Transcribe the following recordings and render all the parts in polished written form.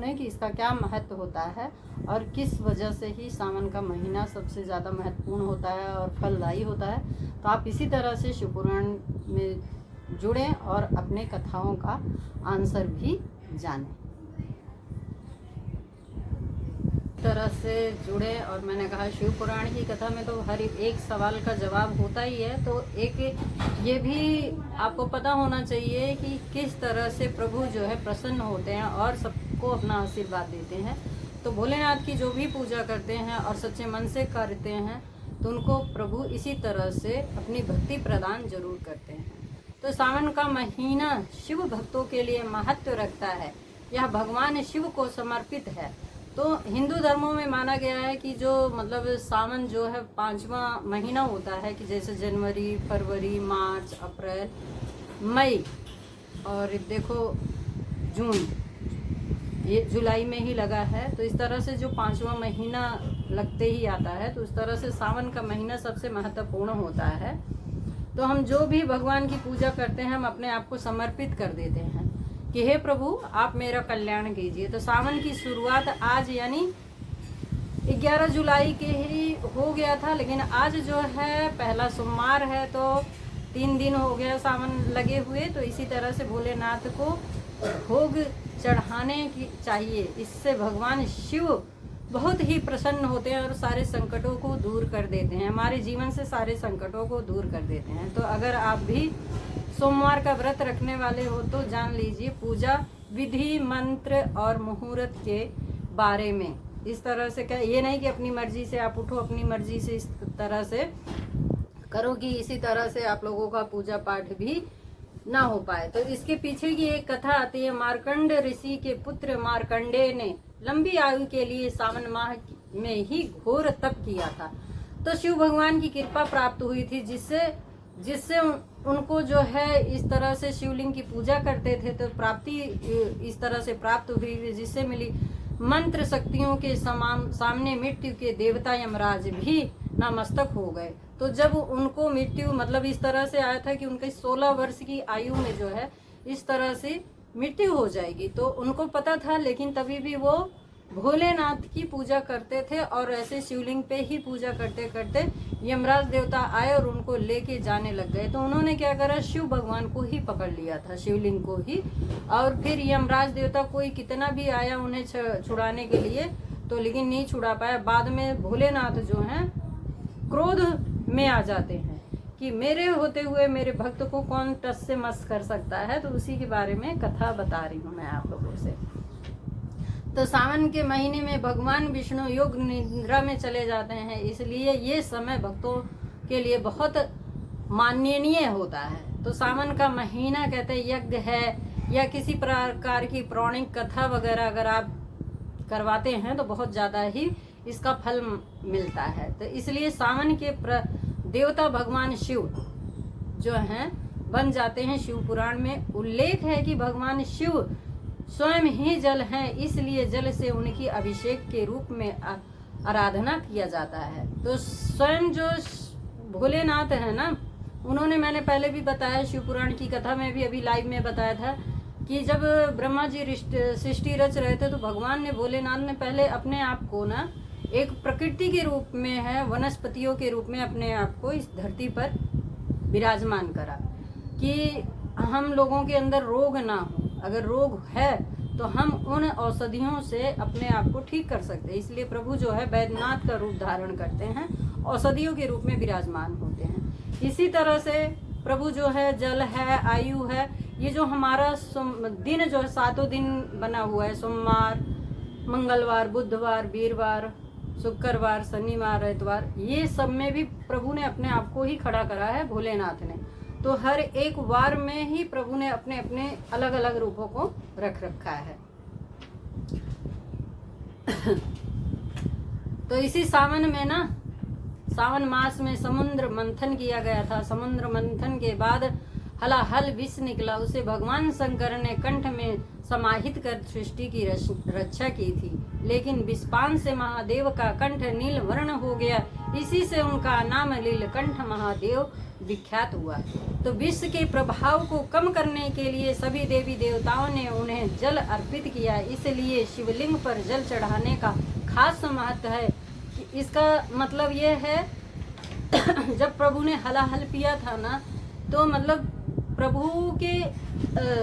हैं कि इसका क्या महत्व होता है और किस वजह से ही सावन का महीना सबसे ज़्यादा महत्वपूर्ण होता है और फलदायी होता है। तो आप इसी तरह से शिव पुराण में जुड़ें और अपने कथाओं का आंसर भी जानें। तरह से जुड़े। और मैंने कहा शिव पुराण की कथा में तो हर एक सवाल का जवाब होता ही है, तो एक ये भी आपको पता होना चाहिए कि किस तरह से प्रभु जो है प्रसन्न होते हैं और सबको अपना आशीर्वाद देते हैं। तो भोलेनाथ की जो भी पूजा करते हैं और सच्चे मन से करते हैं तो उनको प्रभु इसी तरह से अपनी भक्ति प्रदान जरूर करते हैं। तो सावन का महीना शिव भक्तों के लिए महत्व रखता है, यह भगवान शिव को समर्पित है। तो हिंदू धर्मों में माना गया है कि जो मतलब सावन जो है 5वां महीना होता है, कि जैसे जनवरी, फरवरी, मार्च, अप्रैल, मई और देखो जून, ये जुलाई में ही लगा है। तो इस तरह से जो 5वां महीना लगते ही आता है, तो उस तरह से सावन का महीना सबसे महत्वपूर्ण होता है। तो हम जो भी भगवान की पूजा करते हैं हम अपने आप को समर्पित कर देते हैं कि हे प्रभु आप मेरा कल्याण कीजिए। तो सावन की शुरुआत आज यानी 11 जुलाई के ही हो गया था, लेकिन आज जो है पहला सोमवार है, तो 3 दिन हो गया सावन लगे हुए। तो इसी तरह से भोलेनाथ को भोग चढ़ाने की चाहिए, इससे भगवान शिव बहुत ही प्रसन्न होते हैं और सारे संकटों को दूर कर देते हैं, हमारे जीवन से सारे संकटों को दूर कर देते हैं। तो अगर आप भी सोमवार का व्रत रखने वाले हो तो जान लीजिए पूजा विधि, मंत्र और मुहूर्त के बारे में। इस तरह से क्या, ये नहीं कि अपनी मर्जी से आप उठो, अपनी मर्जी से इस तरह से करो कि इसी तरह से आप लोगों का पूजा पाठ भी ना हो पाए। तो इसके पीछे की एक कथा आती है। मार्कंड ऋषि के पुत्र मार्कंडेय ने लंबी आयु के लिए सावन माह में ही घोर तप किया था। तो शिव भगवान की कृपा प्राप्त हुई थी, जिससे उनको जो है इस तरह से शिवलिंग की पूजा करते थे तो प्राप्ति इस तरह से प्राप्त हुई, जिससे मिली। मंत्र शक्तियों के सामने मृत्यु के देवता यमराज भी नतमस्तक हो गए। तो जब उनको मृत्यु मतलब इस तरह से आया था कि उनके 16 वर्ष की आयु में जो है इस तरह से मृत्यु हो जाएगी, तो उनको पता था, लेकिन तभी भी वो भोलेनाथ की पूजा करते थे और ऐसे शिवलिंग पे ही पूजा करते करते यमराज देवता आए और उनको लेके जाने लग गए। तो उन्होंने क्या करा, शिव भगवान को ही पकड़ लिया था, शिवलिंग को ही। और फिर यमराज देवता कोई कितना भी आया उन्हें छुड़ाने के लिए, तो लेकिन नहीं छुड़ा पाया। बाद में भोलेनाथ जो हैं क्रोध में आ जाते हैं कि मेरे होते हुए मेरे भक्त को कौन टस से मस कर सकता है। तो उसी के बारे में कथा बता रही हूँ मैं आप लोगों से। तो सावन के महीने में भगवान विष्णु योग निद्रा में चले जाते हैं, इसलिए ये समय भक्तों के लिए बहुत माननीय होता है। तो सावन का महीना कहते हैं यज्ञ है या किसी प्रकार की पौराणिक कथा वगैरह अगर आप करवाते हैं तो बहुत ज़्यादा ही इसका फल मिलता है। तो इसलिए सावन के देवता भगवान शिव जो हैं बन जाते हैं। शिव पुराण में उल्लेख है कि भगवान शिव स्वयं ही जल हैं, इसलिए जल से उनकी अभिषेक के रूप में आराधना किया जाता है। तो स्वयं जो भोलेनाथ है ना, उन्होंने, मैंने पहले भी बताया शिव पुराण की कथा में भी अभी लाइव में बताया था कि जब ब्रह्मा जी सृष्टि रच रहे थे तो भगवान ने, भोलेनाथ ने पहले अपने आप को ना एक प्रकृति के रूप में है, वनस्पतियों के रूप में अपने आप को इस धरती पर विराजमान करा कि हम लोगों के अंदर रोग ना हो। अगर रोग है तो हम उन औषधियों से अपने आप को ठीक कर सकते हैं। इसलिए प्रभु जो है वैद्यनाथ का रूप धारण करते हैं, औषधियों के रूप में विराजमान होते हैं। इसी तरह से प्रभु जो है जल है, आयु है। ये जो हमारा दिन जो है 7 दिन बना हुआ है, सोमवार, मंगलवार, बुधवार, वीरवार, शुक्रवार, शनिवार, इतवार, ये सब में भी प्रभु ने अपने आप को ही खड़ा करा है भोलेनाथ ने। तो हर एक वार में ही प्रभु ने अपने अपने अलग अलग रूपों को रख रखा है। तो इसी सावन में ना, सावन मास में समुद्र मंथन किया गया था। समुद्र मंथन के बाद हलाहल विष निकला, उसे भगवान शंकर ने कंठ में समाहित कर सृष्टि की रक्षा की थी। लेकिन विषपान से महादेव का कंठ नील वर्ण हो गया, इसी से उनका नाम नीलकंठ महादेव विख्यात हुआ। तो विष के प्रभाव को कम करने के लिए सभी देवी देवताओं ने उन्हें जल अर्पित किया, इसलिए शिवलिंग पर जल चढ़ाने का खास महत्व है। इसका मतलब ये है जब प्रभु ने हलाहल पिया था ना, तो मतलब प्रभु के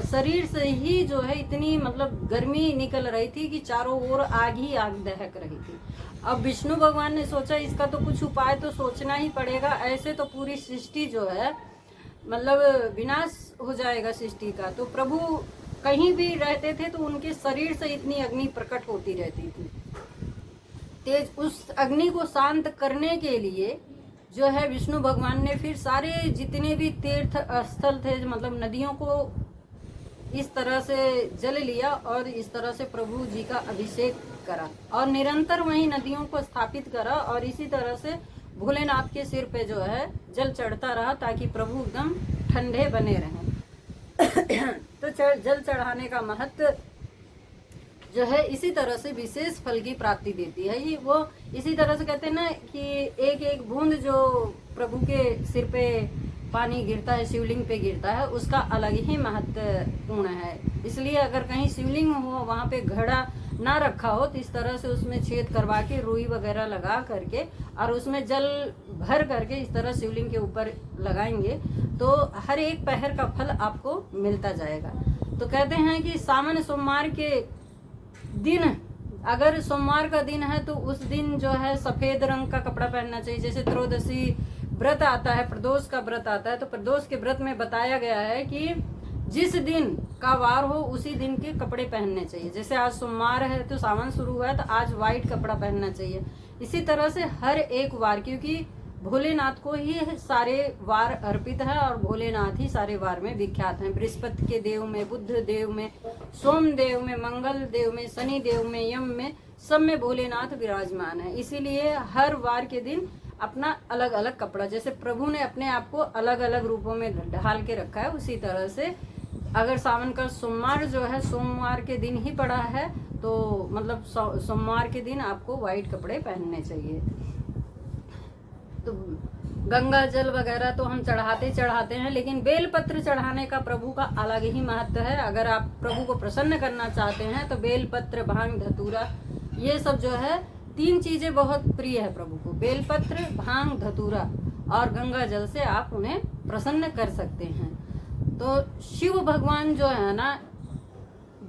शरीर से ही जो है इतनी मतलब गर्मी निकल रही थी कि चारों ओर आग ही आग दहक रही थी। अब विष्णु भगवान ने सोचा इसका तो कुछ उपाय तो सोचना ही पड़ेगा, ऐसे तो पूरी सृष्टि जो है मतलब विनाश हो जाएगा सृष्टि का। तो प्रभु कहीं भी रहते थे तो उनके शरीर से इतनी अग्नि प्रकट होती रहती थी तेज। उस अग्नि को शांत करने के लिए जो है विष्णु भगवान ने फिर सारे जितने भी तीर्थ स्थल थे मतलब नदियों को इस तरह से जल लिया और इस तरह से प्रभु जी का अभिषेक करा और निरंतर वहीं नदियों को स्थापित करा और इसी तरह से भोलेनाथ के सिर पे जो है जल चढ़ता रहा ताकि प्रभु एकदम ठंडे बने रहें। तो जल चढ़ाने का महत्व जो है इसी तरह से विशेष फल की प्राप्ति देती है। ये वो इसी तरह से कहते हैं ना कि एक एक बूंद जो प्रभु के सिर पे पानी गिरता है, शिवलिंग पे गिरता है, उसका अलग ही महत्वपूर्ण है। इसलिए अगर कहीं शिवलिंग हो वहाँ पे घड़ा ना रखा हो तो इस तरह से उसमें छेद करवा के रुई वगैरह लगा करके और उसमें जल भर करके इस तरह शिवलिंग के ऊपर लगाएंगे तो हर एक पहर का फल आपको मिलता जाएगा। तो कहते हैं कि सावन सोमवार के दिन, अगर सोमवार का दिन है तो उस दिन जो है सफेद रंग का कपड़ा पहनना चाहिए। जैसे त्रयोदशी व्रत आता है, प्रदोष का व्रत आता है, तो प्रदोष के व्रत में बताया गया है कि जिस दिन का वार हो उसी दिन के कपड़े पहनने चाहिए। जैसे आज सोमवार है तो सावन शुरू हुआ है तो आज व्हाइट कपड़ा पहनना चाहिए। इसी तरह से हर एक वार, क्योंकि भोलेनाथ को ही सारे वार अर्पित है और भोलेनाथ ही सारे वार में विख्यात हैं। बृहस्पति के देव में, बुद्ध देव में, सोम देव में, मंगल देव में, शनि देव में, यम में, सब में भोलेनाथ विराजमान है। इसीलिए हर वार के दिन अपना अलग अलग कपड़ा, जैसे प्रभु ने अपने आप को अलग अलग रूपों में ढाल के रखा है, उसी तरह से अगर सावन का सोमवार जो है सोमवार के दिन ही पड़ा है तो मतलब सोमवार के दिन आपको व्हाइट कपड़े पहनने चाहिए। तो गंगा जल वगैरह तो हम चढ़ाते हैं, लेकिन बेलपत्र चढ़ाने का प्रभु का अलग ही महत्व है। अगर आप प्रभु को प्रसन्न करना चाहते हैं तो बेलपत्र, भांग, धतूरा, ये सब जो है 3 चीजें बहुत प्रिय है प्रभु को। बेलपत्र, भांग, धतूरा और गंगा जल से आप उन्हें प्रसन्न कर सकते हैं। तो शिव भगवान जो है ना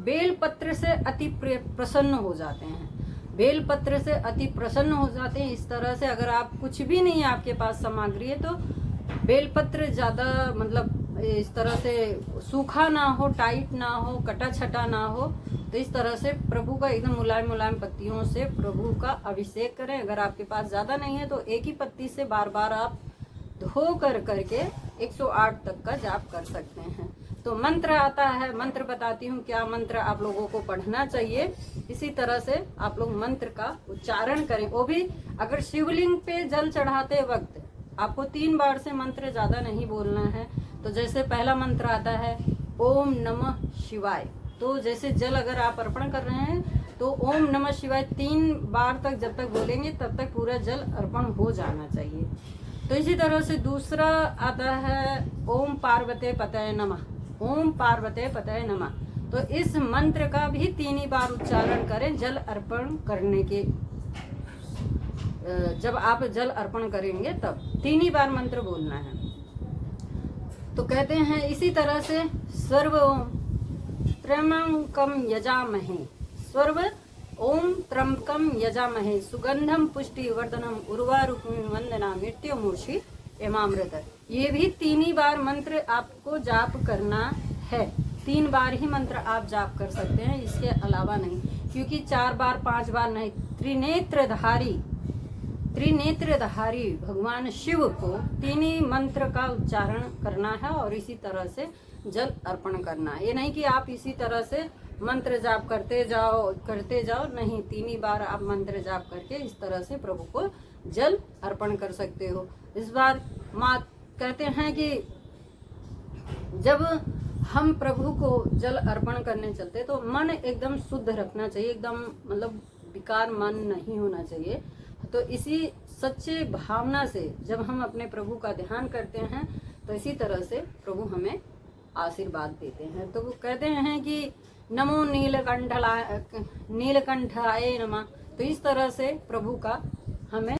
बेलपत्र से अति प्रसन्न हो जाते हैं, बेलपत्र से अति प्रसन्न हो जाते हैं। इस तरह से अगर आप कुछ भी नहीं है आपके पास सामग्री है तो बेलपत्र ज़्यादा मतलब इस तरह से सूखा ना हो, टाइट ना हो, कटा छटा ना हो, तो इस तरह से प्रभु का एकदम मुलायम मुलायम पत्तियों से प्रभु का अभिषेक करें। अगर आपके पास ज़्यादा नहीं है तो एक ही पत्ती से बार बार आप धो करके 108 तक का जाप कर सकते हैं। तो मंत्र आता है, मंत्र बताती हूँ क्या मंत्र आप लोगों को पढ़ना चाहिए। इसी तरह से आप लोग मंत्र का उच्चारण करें, वो भी अगर शिवलिंग पे जल चढ़ाते वक्त आपको 3 बार से मंत्र ज्यादा नहीं बोलना है। तो जैसे पहला मंत्र आता है ओम नमः शिवाय, तो जैसे जल अगर आप अर्पण कर रहे हैं तो ओम नमः शिवाय 3 बार तक जब तक बोलेंगे तब तक पूरा जल अर्पण हो जाना चाहिए। तो इसी तरह से दूसरा आता है ओम पार्वते पतये नमः, ओम पार्वते पतये नमः। तो इस मंत्र का भी 3 ही बार उच्चारण करें जल अर्पण करने के, जब आप जल अर्पण करेंगे तब 3 ही बार मंत्र बोलना है। तो कहते हैं इसी तरह से सर्व त्र्यंबकम यजामहे, सर्व ओम त्र्यंबकम यजामहे सुगंधम पुष्टि वर्धनम उर्वारुकम वंदना मृत्युमूर्षि एमामृत। ये भी 3 ही बार मंत्र आपको जाप करना है। 3 बार ही मंत्र आप जाप कर सकते हैं, इसके अलावा नहीं, क्योंकि 4 बार 5 बार नहीं। त्रिनेत्रधारी भगवान शिव को 3 ही मंत्र का उच्चारण करना है और इसी तरह से जल अर्पण करना है। ये नहीं कि आप इसी तरह से मंत्र जाप करते जाओ नहीं, 3 ही बार आप मंत्र जाप करके इस तरह से प्रभु को जल अर्पण कर सकते हो। इस बार माँ कहते हैं कि जब हम प्रभु को जल अर्पण करने चलते तो मन एकदम शुद्ध रखना चाहिए, एकदम मतलब विकार मन नहीं होना चाहिए। तो इसी सच्चे भावना से जब हम अपने प्रभु का ध्यान करते हैं तो इसी तरह से प्रभु हमें आशीर्वाद देते हैं। तो वो कहते हैं कि नमो नीलकंठाय नमः। तो इस तरह से प्रभु का हमें